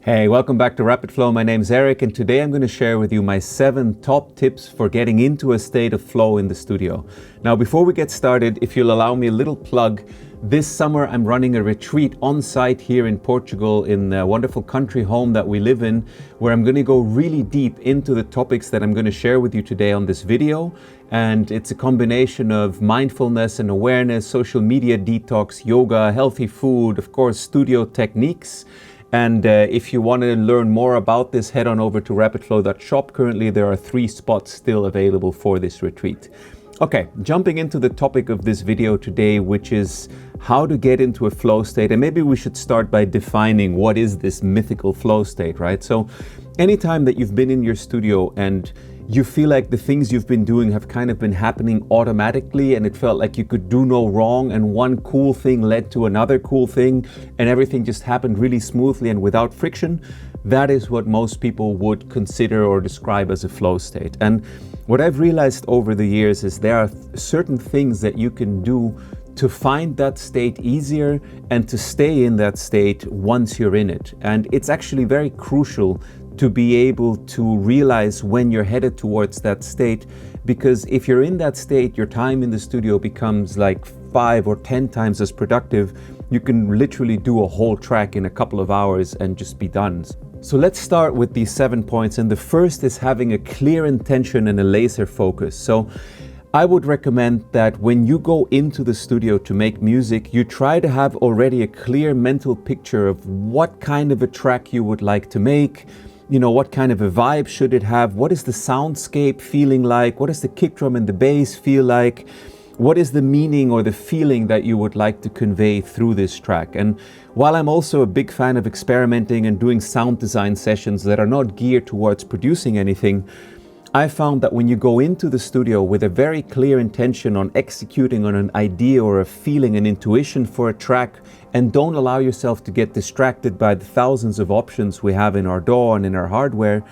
Hey, welcome back to Rapid Flow. My name's Eric, and today I'm going to share with you my 7 top tips for getting into a state of flow in the studio. Now, before we get started, if you'll allow me a little plug, this summer I'm running a retreat on site here in Portugal in the wonderful country home that we live in, where I'm going to go really deep into the topics that I'm going to share with you today on this video. And it's a combination of mindfulness and awareness, social media detox, yoga, healthy food, of course, studio techniques. And if you want to learn more about this, head on over to rapidflow.shop. Currently, there are 3 spots still available for this retreat. Okay, jumping into the topic of this video today, which is how to get into a flow state. And maybe we should start by defining what is this mythical flow state, right? So anytime that you've been in your studio and you feel like the things you've been doing have kind of been happening automatically, and it felt like you could do no wrong, and one cool thing led to another cool thing, and everything just happened really smoothly and without friction, that is what most people would consider or describe as a flow state. And what I've realized over the years is there are certain things that you can do to find that state easier and to stay in that state once you're in it. And it's actually very crucial to be able to realize when you're headed towards that state, because if you're in that state, your time in the studio becomes like 5 or 10 times as productive. You can literally do a whole track in a couple of hours and just be done. So let's start with these 7 points. And the first is having a clear intention and a laser focus. So I would recommend that when you go into the studio to make music, you try to have already a clear mental picture of what kind of a track you would like to make. You know, what kind of a vibe should it have? What is the soundscape feeling like? What does the kick drum and the bass feel like? What is the meaning or the feeling that you would like to convey through this track? And while I'm also a big fan of experimenting and doing sound design sessions that are not geared towards producing anything, I found that when you go into the studio with a very clear intention on executing on an idea or a feeling, an intuition for a track, and don't allow yourself to get distracted by the thousands of options we have in our DAW and in our hardware,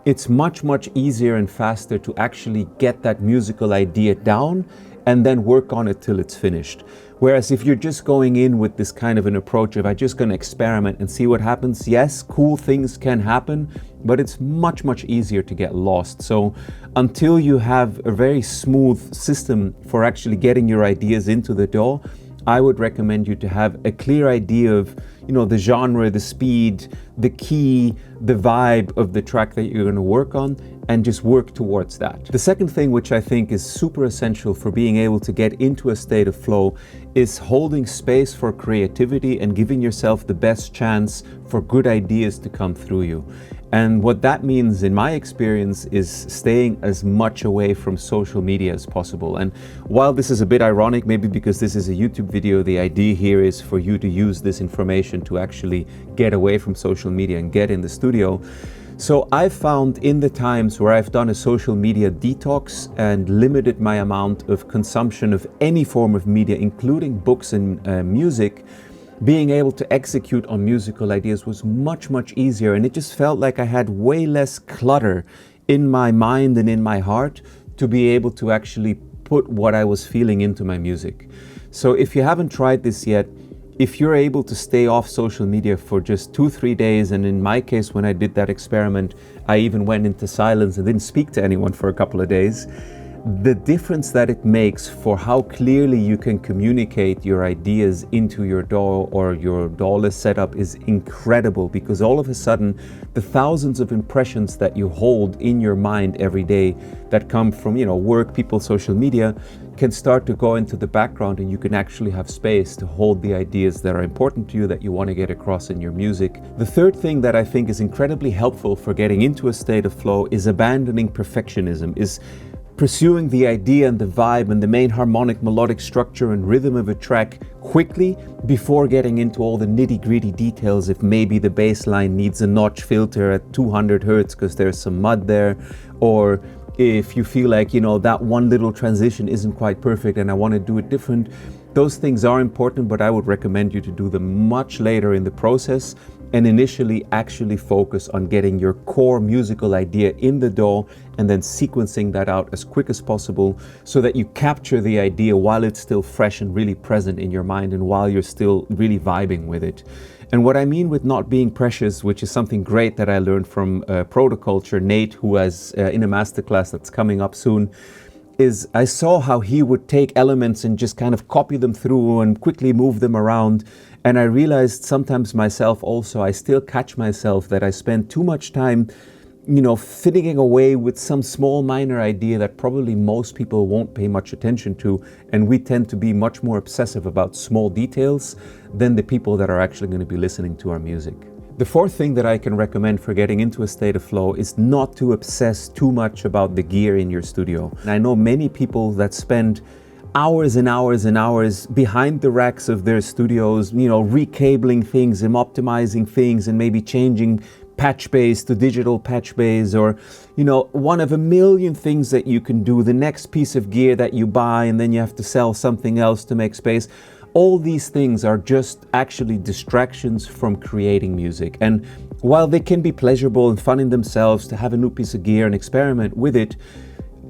it's much easier and faster to actually get that musical idea down and then work on it till it's finished. Whereas if you're just going in with this kind of an approach of I'm just going to experiment and see what happens, yes, cool things can happen, but it's much easier to get lost. So until you have a very smooth system for actually getting your ideas into the DAW, I would recommend you to have a clear idea of, you know, the genre, the speed, the key, the vibe of the track that you're going to work on, and just work towards that. The second thing, which I think is super essential for being able to get into a state of flow, is holding space for creativity and giving yourself the best chance for good ideas to come through you. And what that means, in my experience, is staying as much away from social media as possible. And while this is a bit ironic, maybe because this is a YouTube video, the idea here is for you to use this information to actually get away from social media and get in the studio. So I've found in the times where I've done a social media detox and limited my amount of consumption of any form of media, including books and music, being able to execute on musical ideas was much easier, and it just felt like I had way less clutter in my mind and in my heart to be able to actually put what I was feeling into my music. So if you haven't tried this yet, if you're able to stay off social media for just 2-3 days, and in my case when I did that experiment, I even went into silence and didn't speak to anyone for a couple of days, the difference that it makes for how clearly you can communicate your ideas into your DAW or your DAW-less setup is incredible, because all of a sudden the thousands of impressions that you hold in your mind every day that come from, you know, work, people, social media, can start to go into the background, and you can actually have space to hold the ideas that are important to you, that you want to get across in your music. The third thing that I think is incredibly helpful for getting into a state of flow is abandoning perfectionism, is pursuing the idea and the vibe and the main harmonic, melodic structure and rhythm of a track quickly before getting into all the nitty-gritty details. If maybe the bass line needs a notch filter at 200 hertz because there's some mud there, or if you feel like, you know, that one little transition isn't quite perfect and I want to do it different. Those things are important, but I would recommend you to do them much later in the process, and initially actually focus on getting your core musical idea in the DAW and then sequencing that out as quick as possible so that you capture the idea while it's still fresh and really present in your mind and while you're still really vibing with it. And what I mean with not being precious, which is something great that I learned from Protoculture, Nate, who has in a masterclass that's coming up soon, is I saw how he would take elements and just kind of copy them through and quickly move them around. And I realized sometimes myself also, I still catch myself that I spend too much time, fiddling away with some small minor idea that probably most people won't pay much attention to. And we tend to be much more obsessive about small details than the people that are actually going to be listening to our music. The fourth thing that I can recommend for getting into a state of flow is not to obsess too much about the gear in your studio. And I know many people that spend hours and hours and hours behind the racks of their studios, recabling things and optimizing things and maybe changing patch bays to digital patch bays, or one of a million things that you can do, the next piece of gear that you buy and then you have to sell something else to make space. All these things are just actually distractions from creating music. And while they can be pleasurable and fun in themselves to have a new piece of gear and experiment with it,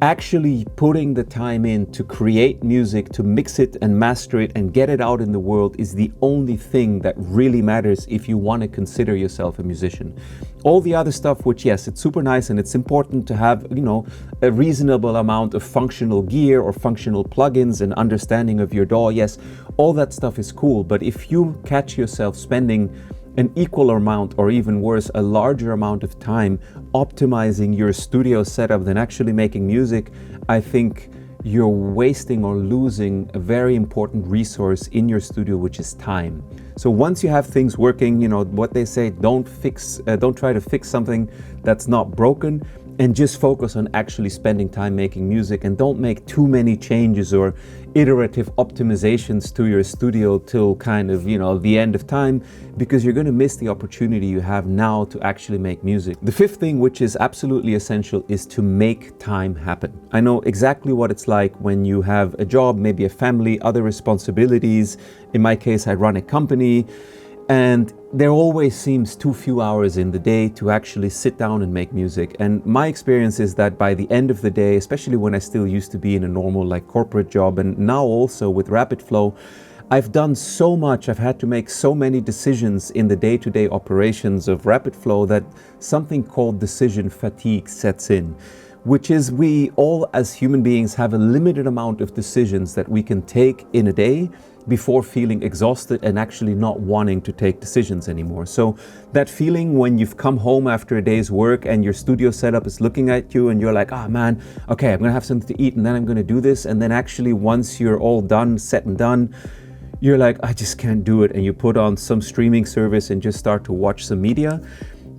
actually putting the time in to create music, to mix it and master it and get it out in the world is the only thing that really matters if you want to consider yourself a musician. All the other stuff, which yes, it's super nice and it's important to have, a reasonable amount of functional gear or functional plugins and understanding of your DAW. Yes, all that stuff is cool. But if you catch yourself spending an equal amount, or even worse, a larger amount of time optimizing your studio setup than actually making music, I think you're wasting or losing a very important resource in your studio, which is time. So once you have things working, what they say, don't try to fix something that's not broken, and just focus on actually spending time making music, and don't make too many changes or iterative optimizations to your studio till kind of, the end of time, because you're going to miss the opportunity you have now to actually make music. The fifth thing, which is absolutely essential, is to make time happen. I know exactly what it's like when you have a job, maybe a family, other responsibilities. In my case, I run a company, and there always seems too few hours in the day to actually sit down and make music. And my experience is that by the end of the day, especially when I still used to be in a normal corporate job, and now also with Rapid Flow, I've done so much, I've had to make so many decisions in the day-to-day operations of Rapid Flow that something called decision fatigue sets in, which is we all as human beings have a limited amount of decisions that we can take in a day before feeling exhausted and actually not wanting to take decisions anymore. So that feeling when you've come home after a day's work and your studio setup is looking at you and you're like, man, okay, I'm gonna have something to eat and then I'm gonna do this. And then actually once you're all done, set and done, you're like, I just can't do it. And you put on some streaming service and just start to watch some media.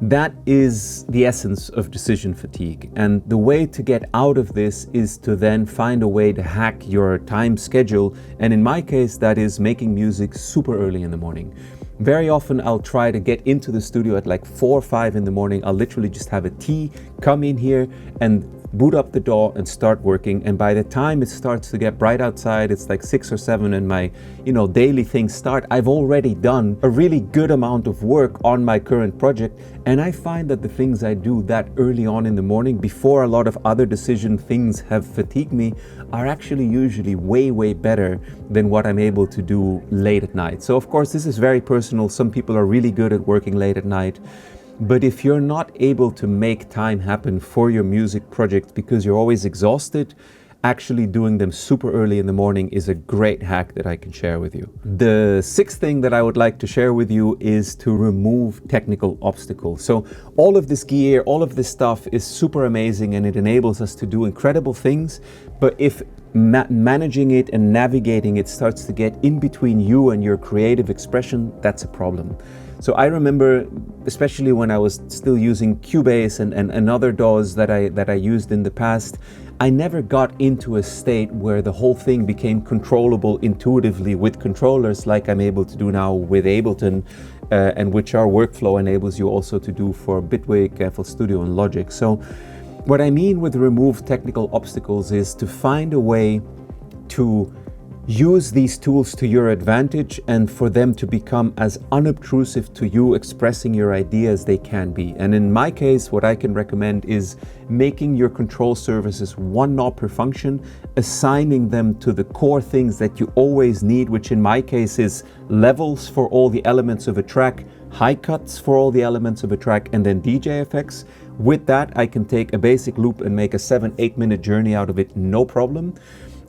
That is the essence of decision fatigue. And the way to get out of this is to then find a way to hack your time schedule. And in my case, that is making music super early in the morning. Very often I'll try to get into the studio at 4 or 5 in the morning. I'll literally just have a tea, come in here and boot up the DAW and start working. And by the time it starts to get bright outside, it's 6 or 7 and my daily things start, I've already done a really good amount of work on my current project. And I find that the things I do that early on in the morning, before a lot of other decision things have fatigued me, are actually usually way, way better than what I'm able to do late at night. So of course, this is very personal. Some people are really good at working late at night. But if you're not able to make time happen for your music projects because you're always exhausted, actually doing them super early in the morning is a great hack that I can share with you. The sixth thing that I would like to share with you is to remove technical obstacles. So all of this gear, all of this stuff is super amazing and it enables us to do incredible things. But if managing it and navigating it starts to get in between you and your creative expression, that's a problem. So I remember, especially when I was still using Cubase and other DAWs that I used in the past, I never got into a state where the whole thing became controllable intuitively with controllers like I'm able to do now with Ableton, and which our workflow enables you also to do for Bitwig, FL Studio and Logic. So what I mean with remove technical obstacles is to find a way to use these tools to your advantage and for them to become as unobtrusive to you expressing your idea as they can be. And in my case, what I can recommend is making your control surfaces one knob per function, assigning them to the core things that you always need, which in my case is levels for all the elements of a track, high cuts for all the elements of a track, and then DJ effects. With that, I can take a basic loop and make a 7-8 minute journey out of it, no problem.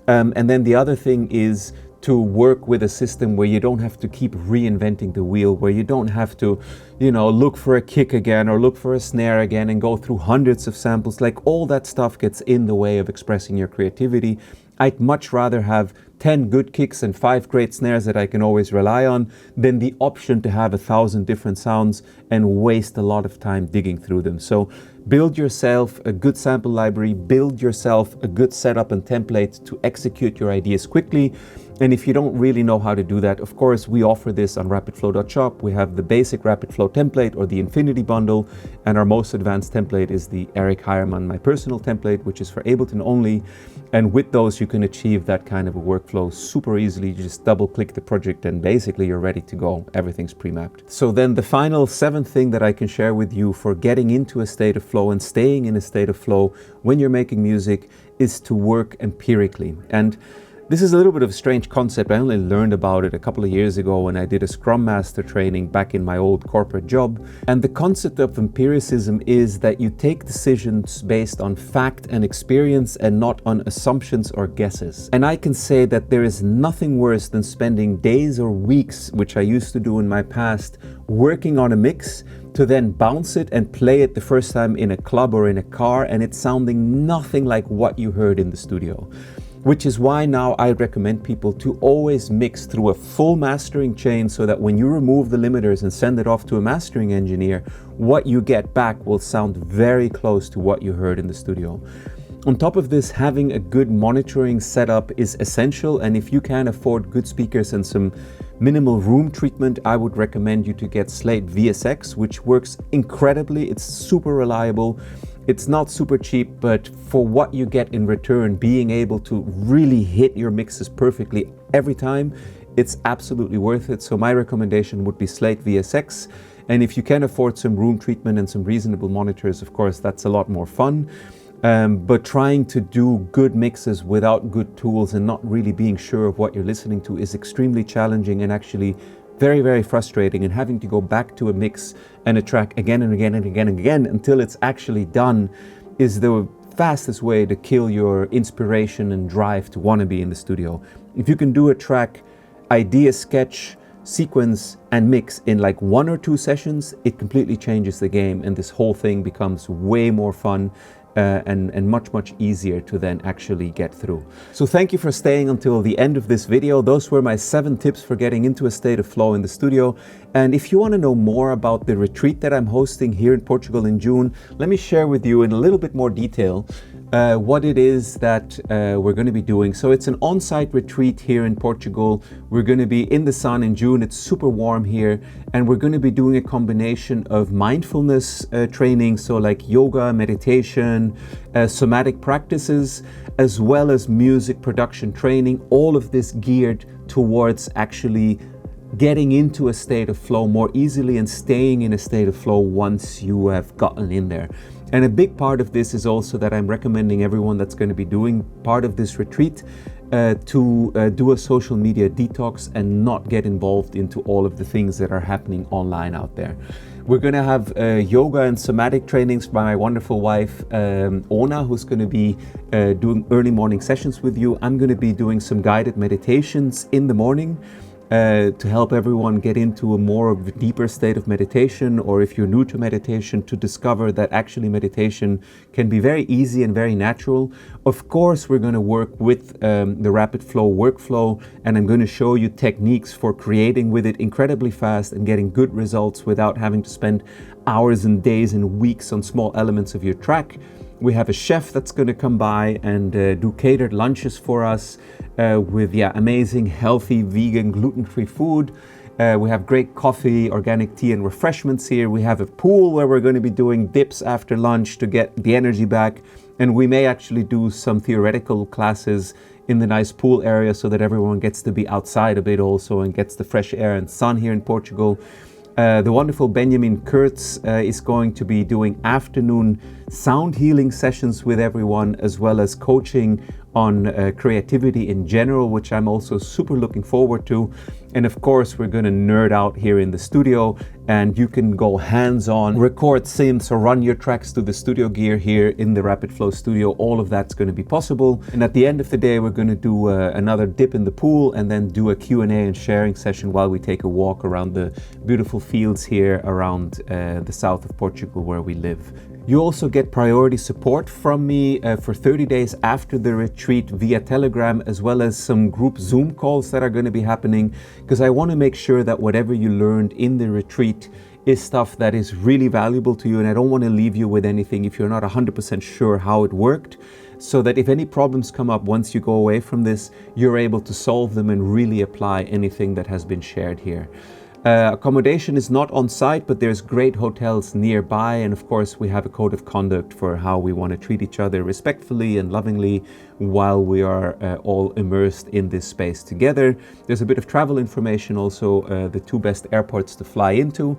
And then the other thing is to work with a system where you don't have to keep reinventing the wheel, where you don't have to, look for a kick again or look for a snare again and go through hundreds of samples. Like, all that stuff gets in the way of expressing your creativity. I'd much rather have 10 good kicks and 5 great snares that I can always rely on than the option to have 1,000 different sounds and waste a lot of time digging through them. So build yourself a good sample library, build yourself a good setup and template to execute your ideas quickly. And if you don't really know how to do that, of course, we offer this on rapidflow.shop. We have the basic RapidFlow template or the Infinity bundle, and our most advanced template is the Eric Heiermann, my personal template, which is for Ableton only. And with those, you can achieve that kind of a workflow super easily. You just double click the project and basically you're ready to go. Everything's pre-mapped. So then the final 7th thing that I can share with you for getting into a state of flow and staying in a state of flow when you're making music is to work empirically. And this is a little bit of a strange concept. I only learned about it a couple of years ago when I did a Scrum Master training back in my old corporate job. And the concept of empiricism is that you take decisions based on fact and experience and not on assumptions or guesses. And I can say that there is nothing worse than spending days or weeks, which I used to do in my past, working on a mix to then bounce it and play it the first time in a club or in a car, and it's sounding nothing like what you heard in the studio. Which is why now I recommend people to always mix through a full mastering chain so that when you remove the limiters and send it off to a mastering engineer, what you get back will sound very close to what you heard in the studio. On top of this, having a good monitoring setup is essential, and if you can afford good speakers and some minimal room treatment, I would recommend you to get Slate VSX, which works incredibly. It's super reliable. It's not super cheap, but for what you get in return, being able to really hit your mixes perfectly every time, it's absolutely worth it. So my recommendation would be Slate VSX. And if you can afford some room treatment and some reasonable monitors, of course, that's a lot more fun. But trying to do good mixes without good tools and not really being sure of what you're listening to is extremely challenging and actually very, very frustrating, and having to go back to a mix and a track again and again and again and again until it's actually done is the fastest way to kill your inspiration and drive to want to be in the studio. If you can do a track, idea, sketch, sequence, and mix in like 1 or 2 sessions, it completely changes the game, and this whole thing becomes way more fun and much easier to then actually get through. So thank you for staying until the end of this video. Those were my 7 tips for getting into a state of flow in the studio. And if you want to know more about the retreat that I'm hosting here in Portugal in June, let me share with you in a little bit more detail what it is that we're going to be doing. So it's an on-site retreat here in Portugal. We're going to be in the sun in June. It's super warm here, and we're going to be doing a combination of mindfulness training, so like yoga, meditation, somatic practices, as well as music production training, all of this geared towards actually getting into a state of flow more easily and staying in a state of flow once you have gotten in there. And a big part of this is also that I'm recommending everyone that's going to be doing part of this retreat to do a social media detox and not get involved into all of the things that are happening online out there. We're going to have yoga and somatic trainings by my wonderful wife, Ona, who's going to be doing early morning sessions with you. I'm going to be doing some guided meditations in the morning to help everyone get into a more of a deeper state of meditation, or if you're new to meditation, to discover that actually meditation can be very easy and very natural. Of course, we're going to work with the Rapid Flow workflow, and I'm going to show you techniques for creating with it incredibly fast and getting good results without having to spend hours and days and weeks on small elements of your track. We have a chef that's going to come by and do catered lunches for us with amazing, healthy, vegan, gluten-free food. We have great coffee, organic tea, and refreshments here. We have a pool where we're going to be doing dips after lunch to get the energy back. And we may actually do some theoretical classes in the nice pool area so that everyone gets to be outside a bit also and gets the fresh air and sun here in Portugal. The wonderful Benjamin Kurtz is going to be doing afternoon sound healing sessions with everyone, as well as coaching on creativity in general, which I'm also super looking forward to. And of course, we're going to nerd out here in the studio, and you can go hands-on, record synths or run your tracks to the studio gear here in the Rapid Flow studio. All of that's going to be possible. And at the end of the day, we're going to do another dip in the pool and then do a Q&A and sharing session while we take a walk around the beautiful fields here around the south of Portugal where we live. You also get priority support from me for 30 days after the retreat via Telegram, as well as some group Zoom calls that are going to be happening, because I want to make sure that whatever you learned in the retreat is stuff that is really valuable to you, and I don't want to leave you with anything if you're not 100% sure how it worked, so that if any problems come up once you go away from this, you're able to solve them and really apply anything that has been shared here. Accommodation is not on site, but there's great hotels nearby, and of course we have a code of conduct for how we want to treat each other respectfully and lovingly while we are all immersed in this space together. There's a bit of travel information also, the 2 best airports to fly into.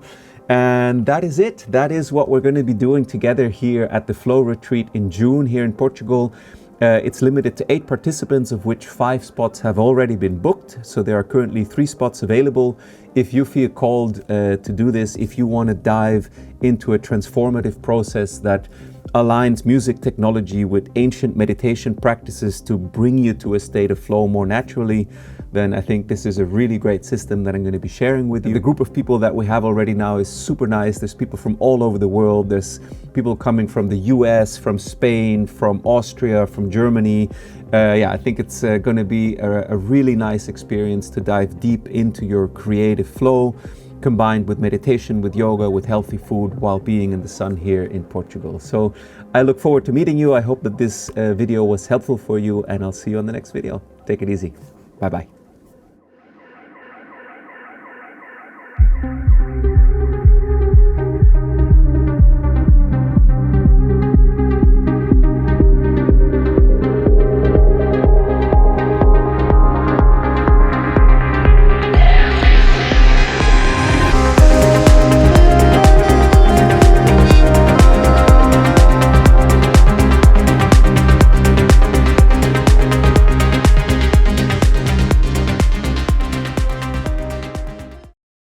And that is it. That is what we're going to be doing together here at the Flow Retreat in June here in Portugal. It's limited to 8 participants, of which 5 spots have already been booked. So there are currently 3 spots available. If you feel called to do this, if you want to dive into a transformative process that aligns music technology with ancient meditation practices to bring you to a state of flow more naturally, then I think this is a really great system that I'm going to be sharing with you. The group of people that we have already now is super nice. There's people from all over the world. There's people coming from the US, from Spain, from Austria, from Germany. Yeah, I think it's going to be a really nice experience to dive deep into your creative flow, combined with meditation, with yoga, with healthy food, while being in the sun here in Portugal. So I look forward to meeting you. I hope that this video was helpful for you, and I'll see you on the next video. Take it easy. Bye-bye.